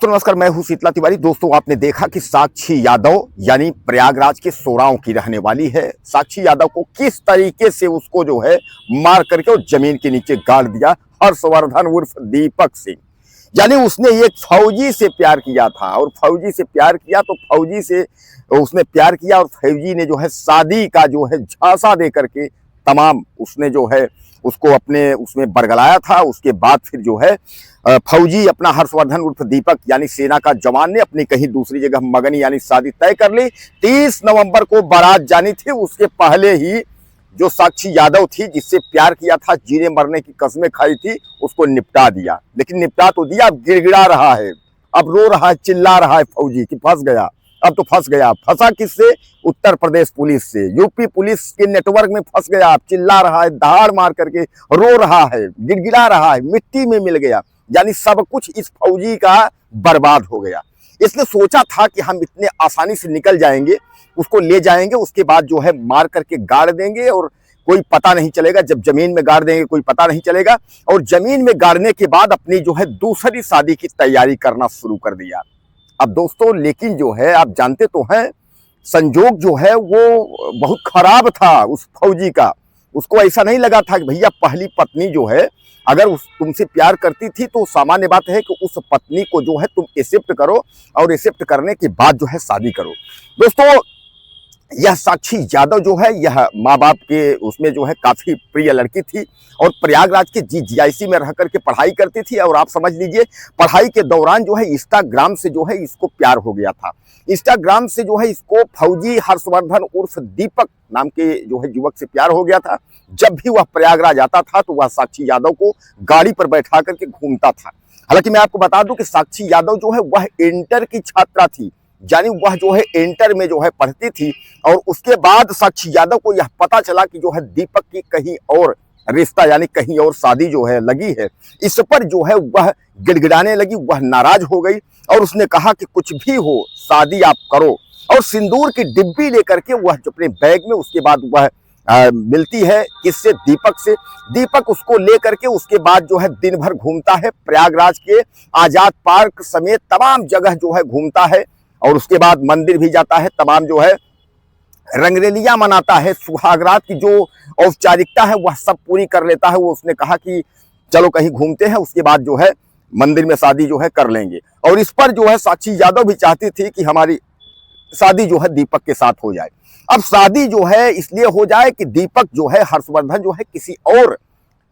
तो नमस्कार, मैं हूं शीतला तिवारी। दोस्तों, आपने देखा कि साक्षी यादव यानी प्रयागराज के सोराव की रहने वाली है। साक्षी यादव को किस तरीके से उसको जो है मार करके और जमीन के नीचे गाड़ दिया हर्षवर्धन उर्फ दीपक सिंह। यानी उसने एक फौजी से प्यार किया था और फौजी से प्यार किया तो फौजी से उसने प्यार किया और फौजी ने जो है शादी का जो है झांसा दे करके तमाम उसने जो है उसको अपने उसमें बरगलाया था। उसके बाद फिर जो है फौजी अपना हर्षवर्धन उर्फ दीपक यानी सेना का जवान ने अपनी कहीं दूसरी जगह मगनी यानी शादी तय कर ली। 30 नवंबर को बारात जानी थी। उसके पहले ही जो साक्षी यादव थी जिससे प्यार किया था, जीने मरने की कस्में खाई थी, उसको निपटा दिया। लेकिन निपटा तो दिया, अब गिड़गिड़ा रहा है, अब रो रहा है, चिल्ला रहा है फौजी कि फंस गया। अब तो फंस गया। फंसा किससे? उत्तर प्रदेश पुलिस से, यूपी पुलिस के नेटवर्क में फंस गया। अब चिल्ला रहा है, दहाड़ मार करके रो रहा है, गिड़गिड़ा रहा है, मिट्टी में मिल गया। यानी सब कुछ इस फौजी का बर्बाद हो गया। इसने सोचा था कि हम इतने आसानी से निकल जाएंगे, उसको ले जाएंगे, उसके बाद जो है मार करके गाड़ देंगे और कोई पता नहीं चलेगा। जब जमीन में गाड़ देंगे कोई पता नहीं चलेगा। और जमीन में गाड़ने के बाद अपनी जो है दूसरी शादी की तैयारी करना शुरू कर दिया। अब दोस्तों, लेकिन जो है आप जानते तो हैं, संजोग जो है वो बहुत खराब था उस फौजी का। उसको ऐसा नहीं लगा था कि भैया पहली पत्नी जो है अगर उस तुमसे प्यार करती थी तो सामान्य बात है कि उस पत्नी को जो है तुम एक्सेप्ट करो और एक्सेप्ट करने के बाद जो है शादी करो। दोस्तों, यह साक्षी यादव जो है यह माँ बाप के उसमें जो है काफी प्रिय लड़की थी और प्रयागराज के जीजीआईसी में रह करके पढ़ाई करती थी। और आप समझ लीजिए, पढ़ाई के दौरान जो है इंस्टाग्राम से जो है इसको प्यार हो गया था। इंस्टाग्राम से जो है इसको फौजी हर्षवर्धन उर्फ दीपक नाम के जो है युवक से प्यार हो गया था। जब भी वह प्रयागराज आता था तो वह साक्षी यादव को गाड़ी पर बैठा करके घूमता था। हालांकि मैं आपको बता दूं कि साक्षी यादव जो है वह इंटर की छात्रा थी, यानी वह जो है इंटर में जो है पढ़ती थी। और उसके बाद साक्षी यादव को यह पता चला कि जो है दीपक की कहीं और रिश्ता यानी कहीं और शादी जो है लगी है। इस पर जो है वह गिड़गिड़ाने लगी, वह नाराज हो गई और उसने कहा कि कुछ भी हो शादी आप करो। और सिंदूर की डिब्बी लेकर के वह अपने बैग में उसके बाद वह मिलती है किससे? दीपक से। दीपक उसको लेकर के उसके बाद जो है दिन भर घूमता है, प्रयागराज के आजाद पार्क समेत तमाम जगह जो है घूमता है। और उसके बाद मंदिर भी जाता है, तमाम जो है रंगरेलियां मनाता है, सुहागरात की जो औपचारिकता है वह सब पूरी कर लेता है। वो उसने कहा कि चलो कहीं घूमते हैं, उसके बाद जो है मंदिर में शादी जो है कर लेंगे। और इस पर जो है साक्षी यादव भी चाहती थी कि हमारी शादी जो है दीपक के साथ हो जाए। अब शादी जो है इसलिए हो जाए कि दीपक जो है हर्षवर्धन जो है किसी और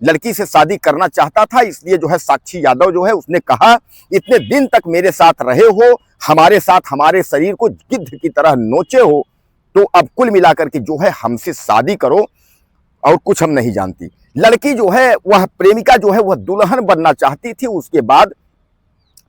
लड़की से शादी करना चाहता था। इसलिए जो है साक्षी यादव जो है उसने कहा, इतने दिन तक मेरे साथ रहे हो, हमारे साथ हमारे शरीर को गिद्ध की तरह नोचे हो, तो अब कुल मिलाकर के जो है हमसे शादी करो और कुछ हम नहीं जानती। लड़की जो है वह प्रेमिका जो है वह दुल्हन बनना चाहती थी। उसके बाद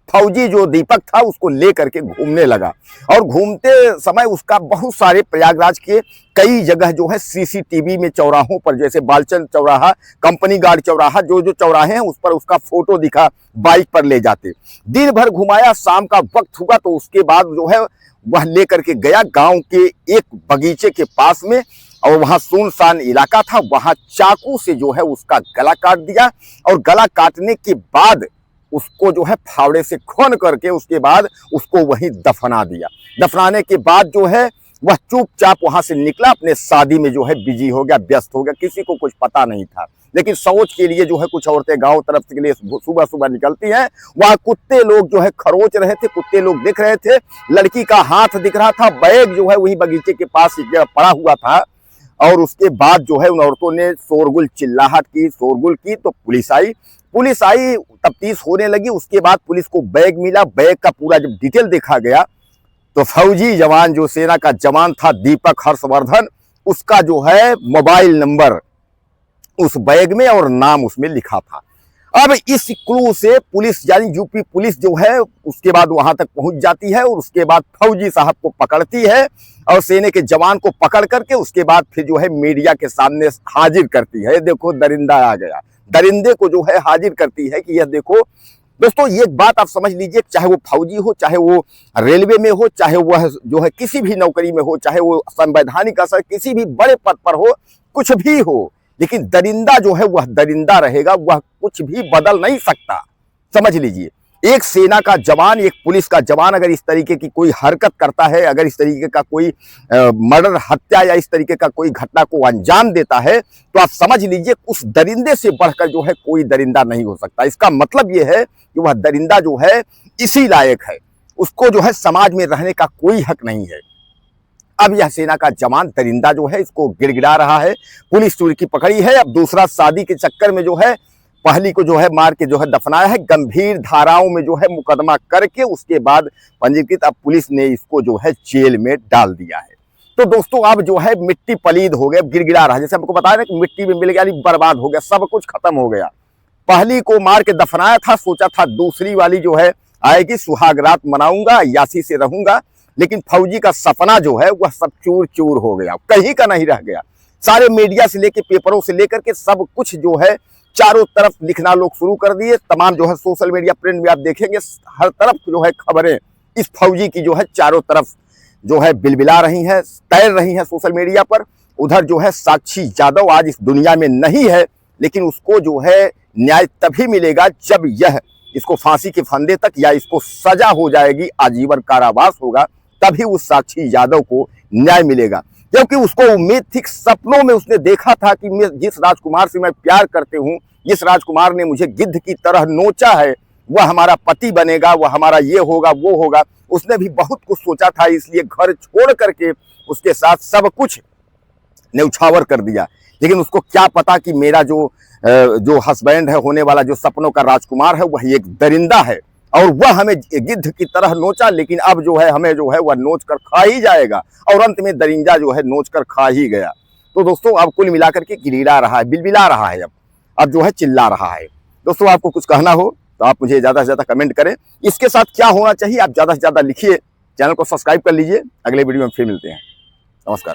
फौजी जो दीपक था उसको लेकर के घूमने लगा और घूमते समय उसका बहुत सारे प्रयागराज के कई जगह जो है सीसीटीवी में चौराहों पर, जैसे बालचंद चौराहा, कंपनी गार्ड चौराहा, जो जो चौराहे हैं उस पर उसका फोटो दिखा, बाइक पर ले जाते। दिन भर घुमाया, शाम का वक्त हुआ तो उसके बाद जो है वह लेकर के गया गांव के एक बगीचे के पास में और वहां सुनसान इलाका था। वहां चाकू से जो है उसका गला काट दिया और गला काटने के बाद उसको जो है फावड़े से खोन करके उसके बाद उसको वहीं दफना दिया। दफनाने के बाद जो है वह चुपचाप वहां से निकला, अपने शादी में जो है बिजी हो गया, व्यस्त हो गया। किसी को कुछ पता नहीं था। लेकिन शौच के लिए जो है कुछ औरतें गांव तरफ के लिए सुबह सुबह निकलती हैं। वहां कुत्ते लोग जो है खरोच रहे थे, कुत्ते लोग दिख रहे थे, लड़की का हाथ दिख रहा था, बैग जो है वही बगीचे के पास पड़ा हुआ था। और उसके बाद जो है उन औरतों ने शोरगुल चिल्लाहट की, शोरगुल की तो पुलिस आई, तफ्तीश होने लगी। उसके बाद पुलिस को बैग मिला। बैग का पूरा जब डिटेल देखा गया तो फौजी जवान जो सेना का जवान था दीपक हर्षवर्धन, उसका जो है मोबाइल नंबर उस बैग में और नाम उसमें लिखा था। अब इस क्लू से पुलिस यानी यूपी पुलिस जो है उसके बाद वहां तक पहुंच जाती है और उसके बाद फौजी साहब को पकड़ती है और सेना के जवान को पकड़ करके उसके बाद फिर जो है मीडिया के सामने हाजिर करती है। देखो दरिंदा आ गया, दरिंदे को जो है हाजिर करती है कि यह देखो। दोस्तों, ये बात आप समझ लीजिए, चाहे वो फौजी हो, चाहे वो रेलवे में हो, चाहे वह जो है किसी भी नौकरी में हो, चाहे वो संवैधानिक असर किसी भी बड़े पद पर हो, कुछ भी हो, लेकिन दरिंदा जो है वह दरिंदा रहेगा, वह कुछ भी बदल नहीं सकता। समझ लीजिए। एक सेना का जवान, एक पुलिस का जवान अगर इस तरीके की कोई हरकत करता है, अगर इस तरीके का कोई मर्डर, हत्या या इस तरीके का कोई घटना को अंजाम देता है, तो आप समझ लीजिए उस दरिंदे से बढ़कर जो है कोई दरिंदा नहीं हो सकता। इसका मतलब यह है कि वह दरिंदा जो है इसी लायक है, उसको जो है समाज में रहने का कोई हक नहीं है। अब यह सेना का जवान दरिंदा जो है इसको गिड़गिड़ा रहा है, पुलिस चोरी की पकड़ी है। अब दूसरा शादी के चक्कर में जो है पहली को जो है मार के जो है दफनाया है, गंभीर धाराओं में जो है मुकदमा करके उसके बाद पंजीकृत। अब पुलिस ने इसको जो है जेल में डाल दिया है। तो दोस्तों अब जो है मिट्टी पलीद हो गया, गिड़गिड़ा रहा है। जैसे हमको बताया ना कि मिट्टी में मिल गया, बर्बाद हो गया, सब कुछ खत्म हो गया। पहली को मार के दफनाया था, सोचा था दूसरी वाली जो है आएगी, सुहाग रात मनाऊंगा, यासी से रहूंगा, लेकिन फौजी का सपना जो है वह सब चूर चूर हो गया, कहीं का नहीं रह गया। सारे मीडिया से लेकर, पेपरों से लेकर के सब कुछ जो है चारों तरफ लिखना लोग शुरू कर दिए। तमाम जो है सोशल मीडिया, प्रिंट में आप देखेंगे हर तरफ जो है खबरें इस फौजी की जो है चारों तरफ जो है बिलबिला रही हैं, तैर रही हैं सोशल मीडिया पर। उधर जो है साक्षी यादव आज इस दुनिया में नहीं है, लेकिन उसको जो है न्याय तभी मिलेगा जब यह इसको फांसी के फंदे तक या इसको सजा हो जाएगी, आजीवन कारावास होगा, तभी उस साक्षी यादव को न्याय मिलेगा। क्योंकि उसको उम्मीद थी, सपनों में उसने देखा था कि मैं जिस राजकुमार से मैं प्यार करते हूं, जिस राजकुमार ने मुझे गिद्ध की तरह नोचा है, वह हमारा पति बनेगा, वह हमारा ये होगा वो होगा। उसने भी बहुत कुछ सोचा था, इसलिए घर छोड़ करके उसके साथ सब कुछ न्यौछावर कर दिया। लेकिन उसको क्या पता कि मेरा जो हस्बैंड है, होने वाला जो सपनों का राजकुमार है, वह एक दरिंदा है और वह हमें गिद्ध की तरह नोचा, लेकिन अब जो है हमें जो है वह नोच कर खा ही जाएगा। और अंत में दरिंदा जो है नोच कर खा ही गया। तो दोस्तों अब कुल मिलाकर के गिड़गिड़ा रहा है, बिलबिला रहा है, अब जो है चिल्ला रहा है। दोस्तों आपको कुछ कहना हो तो आप मुझे ज़्यादा से ज़्यादा कमेंट करें। इसके साथ क्या होना चाहिए आप ज़्यादा से ज़्यादा लिखिए। चैनल को सब्सक्राइब कर लीजिए। अगले वीडियो में फिर मिलते हैं। नमस्कार।